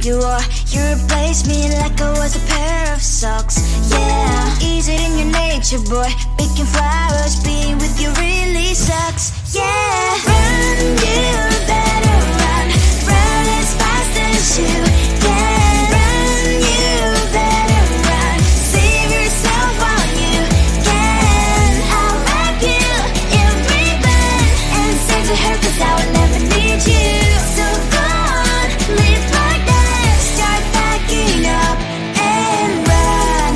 you are. You replaced me like I was a pair of socks. Yeah, is it in your nature, boy? Picking flowers, being with you really sucks. Yeah, run, you better run. Run as fast as you can. Run, you better run. Save yourself while you can. I'll wrap you in ribbon and say to her, 'cause I will never need you. So go on, live like that. Start backing up and run.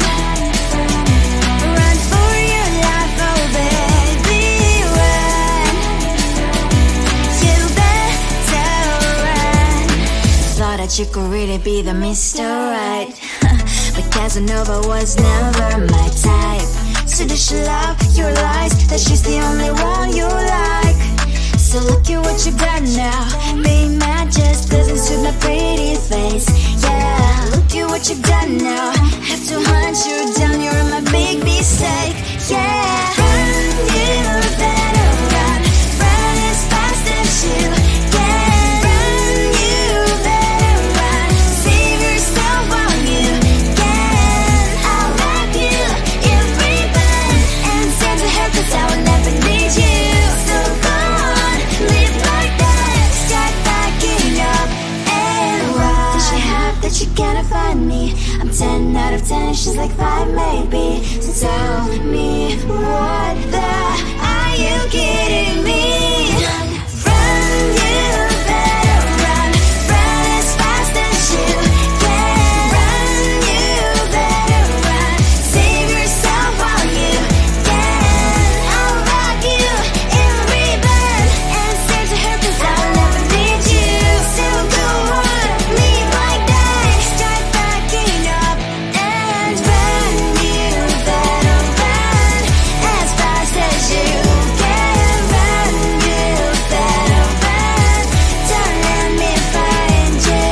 Run for your life, oh baby, run. You better run. Thought that you could really be the Mr. Right, but Casanova was never my type. So does she love your lies, that she's the only one you like? So look at what you got now. Being mad just doesn't suit my pretty face. Yeah, look at what you got now. Have to hunt you down, you're my big mistake. Yeah, run, you better run. Run as fast as you can. Run, you better run. Save yourself while you can. I'll wrap you in ribbon and send to her, 'cause I will never need you. So go on, live like that. Start backing up and run. Does she have that she cannot find me? I'm 10 out of 10, she's like 5 maybe. So tell me, what the are you kidding me? Run, you better run. Run as fast as you can. Run, you better run. Save yourself while you can. I'll wrap you in ribbon and say to her, 'cause I'll never need you. So go on, live like that. Start backing up and run. You better run as fast as you can. Run, you better run. Don't let me find you.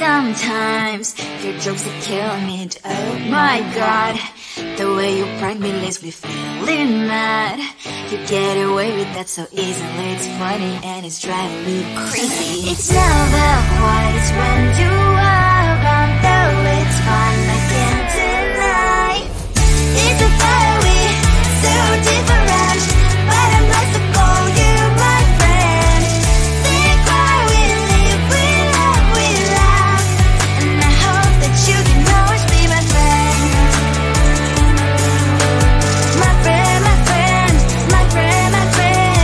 Sometimes your jokes that kill me. Oh my god, the way you prank me leaves me feeling mad. You get away with that so easily. It's funny and it's driving me crazy. It's never quiet, it's when you are around. Though it's fun, I can't deny. It's a fire we so different, but I'm blessed to call you my friend. Think why we live, we love, we laugh, and I hope that you can always be my friend. My friend, my friend, my friend, my friend.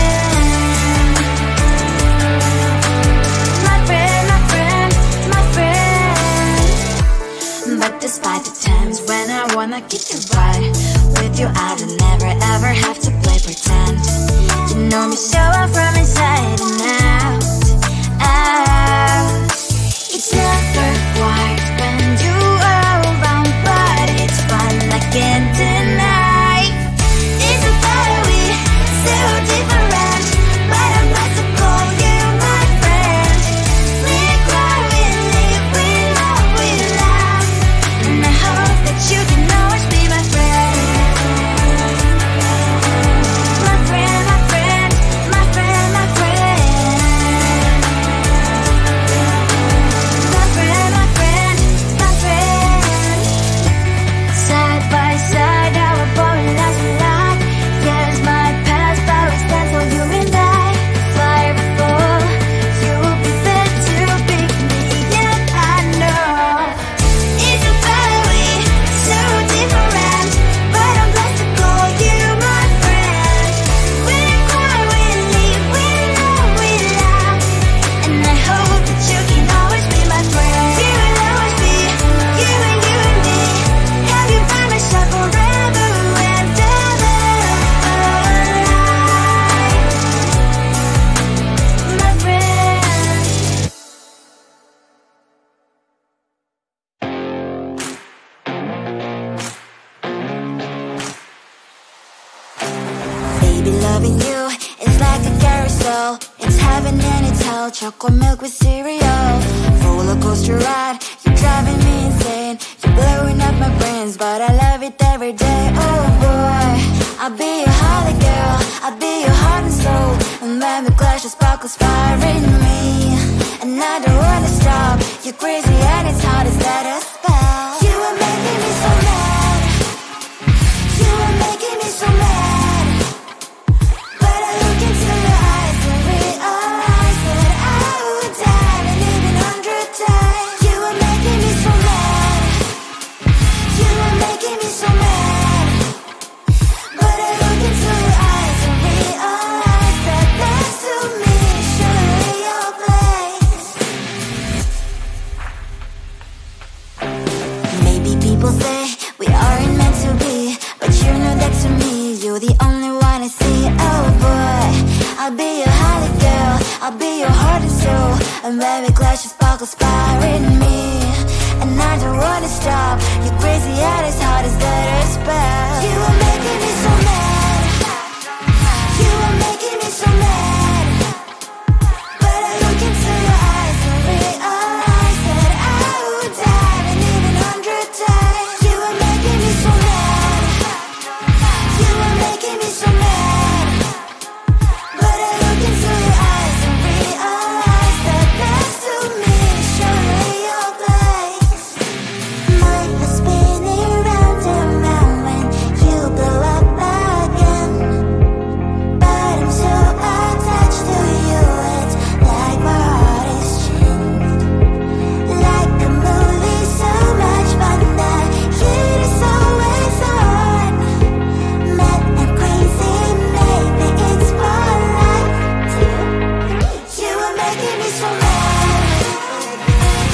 My friend, my friend, my friend. But despite the times when I wanna get you right, with you I don't never ever have to play pretend. You know me so well from inside and out, out. It's never quiet when you are around, but it's fun, I can't deny. It's a fire we so different, but I'm blessed to call you my friend. We cry, we live, we love, we laugh, and I hope that you can always be my friend. My friend, my friend, my friend, my friend. My friend, my friend, my friend. Side by side, our body lies a lot. Yes, my past, but we stand for you and I. Fly before you will be there to pick me up, I know. It's a fire we so different, but I'm blessed to call you my friend. We cry, we live, we love, we laugh, and I hope that you can always be my friend. You will always be you and me. Have you by my side forever and ever. My friend. Baby, loving you is like a carousel. It's heaven and it's hell. Chocolate milk with cereal. Roller coaster ride. You're driving me insane. You're blowing up my brains, but I love it every day. Oh boy, I'll be your holly girl. I'll be your heart and soul. And when we clash, the sparkles fire in me, and I don't wanna stop. You're crazy and it's hard as let us spell. You are making me so mad. You are making me so mad. But I look into your eyes and realize that I would die and even 100 times. You are making me so mad. You are making me so mad. But I look into your eyes and realize that next to me is surely your place. Maybe people say we aren't meant to be, but you know that to me, you're the only one I see. Oh boy, I'll be your holly girl, I'll be your heart and soul. And when we clash, the sparkles fire in me, and I don't wanna stop. You're crazy and as hard as let her spell. You are making me so mad. You are making me so mad. But I look into your eyes and realize that I would die and even 100 times. You are making me so mad. You are making me so mad. But I look into your eyes and realize that next to me is surely your place. Mind was spinning round and round when you blow up again. But I'm so attached to you, it's like my heart is chained. Like a movie, so much fun that heat is always on. Mad and crazy, maybe it's polite to. You are making me so mad.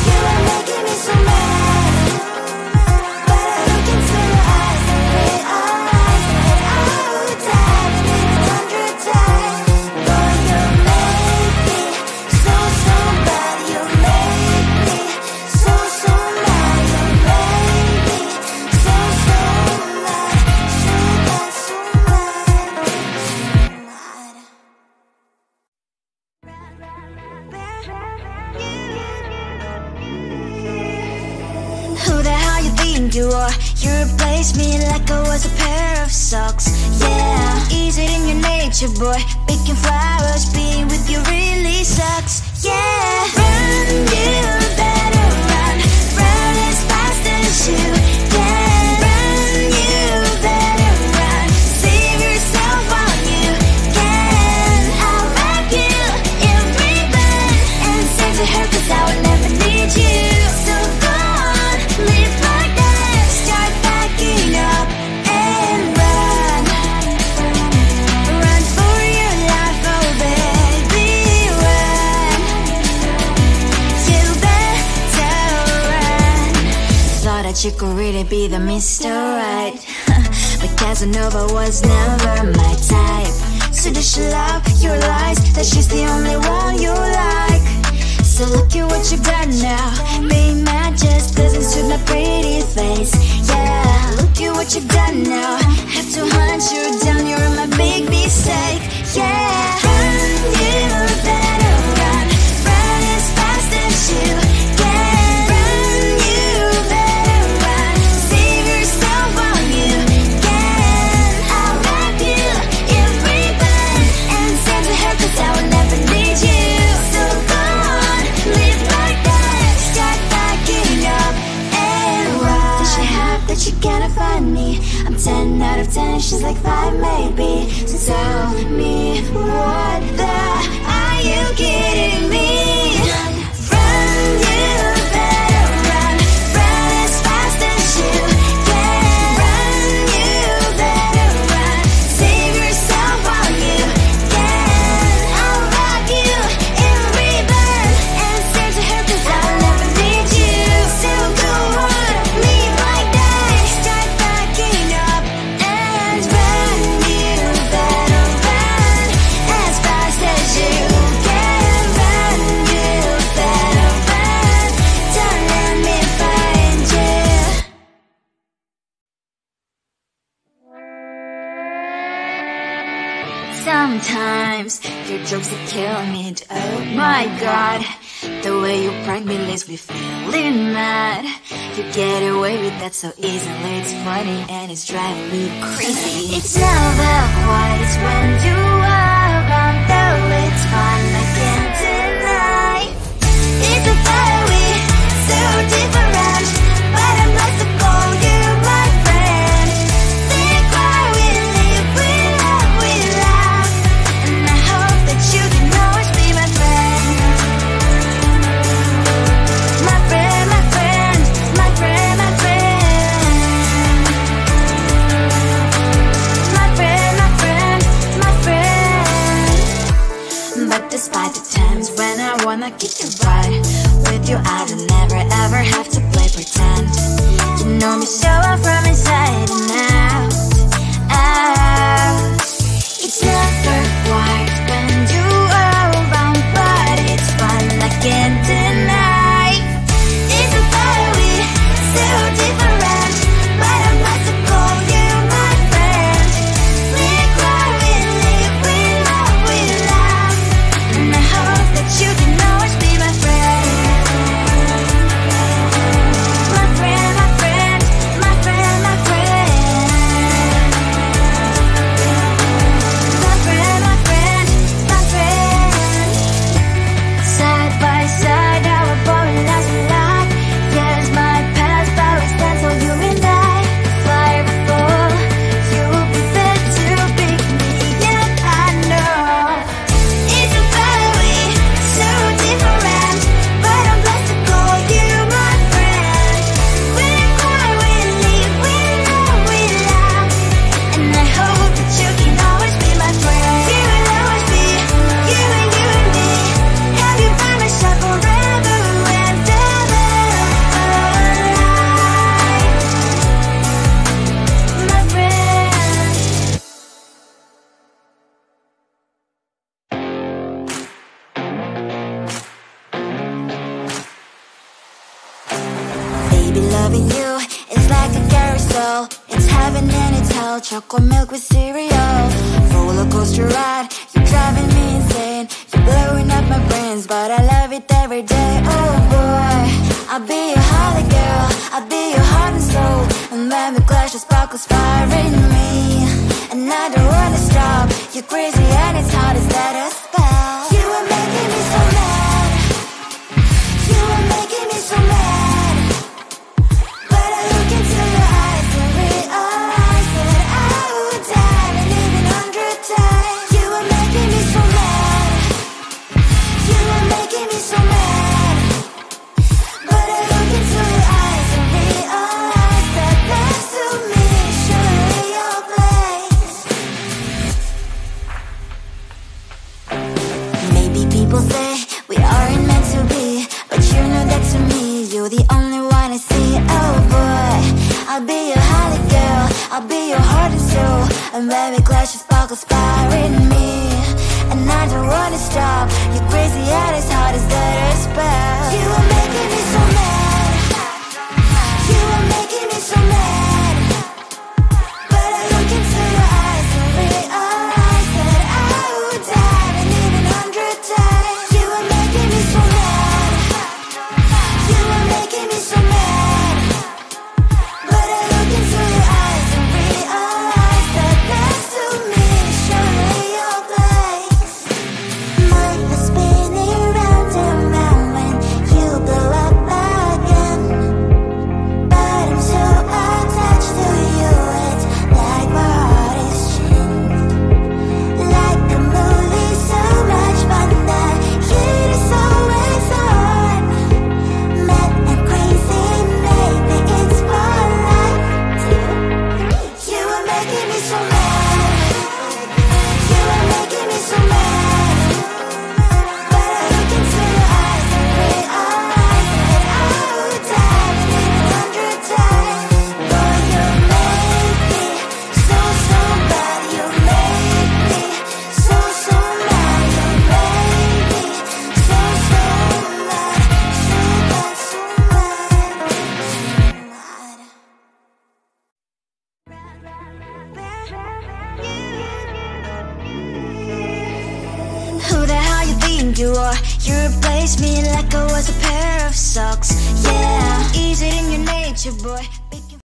You are making me so mad. But I look into your eyes and realize that I would die and even 100 times. Boy, you make me so, so bad. You make me so, so mad. You make me so, so mad. So bad, so mad, so mad. Who the hell you think you are? You replaced me like I was a pair of socks. Yeah, is it in your nature, boy? Picking flowers, being with you really sucks. Yeah, run, you better run. Run as fast as you can. Run, you better run. Save yourself while you can. I'll wrap you in ribbon and send to her 'cause I will never need you. So go on, live like that. Start backing up and run. Run for your life, oh baby, run. You better run. Thought that you could really be the Mr. Right, but Casanova was never my type. So does she love your lies, that she's the only one you like? So look at what you've done now. Being mad just doesn't suit my pretty face. Yeah, look at what you've done now. Have to hunt you down, you're my big mistake. Yeah, run, you better run. Run as fast as you can. Run, you better run. Save yourself while you can. I'll wrap you in ribbon and send to her 'cause I will never need you. So go on, live like that. Start backing up and run. Does she have that you cannot find me? I'm 10 out of 10, she's like 5 maybe. So tell me, what the are you kidding me? Run, you better run. Run as fast as you can. Run, you better run. Save yourself while you can. I'll wrap you in ribbon and send to her 'cause I will never need you. So go on, live like that. Start backing up and run. You better run as fast as you can. Run, you better run. Don't let me find you. Sometimes your jokes that kill me. Oh my god, the way you prank me leaves me feeling mad. You get away with that so easily. It's funny and it's driving me crazy. It's never quiet, it's when you are around the way it's fun, I can't deny. It's a fire we so different, but I'm blessed to call you my friend. We cry, we live, we love, and I hope that you can always be my friend. My friend, my friend, my friend, my friend. My friend, my friend, my friend. But despite the times when I wanna keep you right, with you I don't never ever have to play pretend. You know me so well from inside and out, out. It's never quite when you are around, but it's fun, I can't deny. It's a fire we so different, but I'm blessed to call you my friend. We cry, we live, we love, and I hope that you can always be my friend. My friend, my friend, my friend, my friend. My friend, my friend, my friend. Side by side, our boring lives we like. Yes, my past, but we stand so you and I. Fire will fall, you will be there to pick me, yeah, I know. It's a fire we so different, but I'm blessed to call you my friend. We cry, we live, we love, and I hope that you can always be my friend. You will always be, you and me. Have you by my side forever and ever. My friend. Baby, loving you is like a carousel. It's heaven and it's hell. Chocolate milk with cereal. Roller coaster ride. You're driving me insane. You're blowing up my brains, but I love it every day. Oh boy, I'll be your holly girl. I'll be your heart and soul. And when we clash, the sparkles fire in me. And I don't wanna stop. You're crazy and it's hard as that a spell. You are making me so mad. You are making me so mad. But I look into your eyes and realize that I would die and even 100 times. You are making me so mad. You are making me so mad. But I look into your eyes and realize that next to me is surely your place. Maybe people say we aren't meant to be, but you know that to me, you're the only one I see. Oh boy, I'll be your holly girl. I'll be your heart and soul. And when we clash, the sparkles fire in me. And I don't wanna stop. You're crazy and as hard as that a spell. You are making me so mad. You are making me so mad. But I look into your eyes and realize that I would die and even 100 times. You are making me so mad. You are making me so mad. But I look into your eyes and realize that next to me is surely your place. Mind is spinning round and round when you blow up again. But I'm so attached to you, it's like my heart is chained. Like a movie, so much fun that heat is always on. Mad and crazy, maybe it's for life. You are making me so mad. You are making me so mad. But I look into your eyes and realize that I would die and even 100 times. Boy, you make me so, so bad. You make me so, so mad. You make me so, so mad. So bad, so mad. Who the hell you think you are? You replaced me like I was a pair of socks. Yeah, easy in your nature, boy.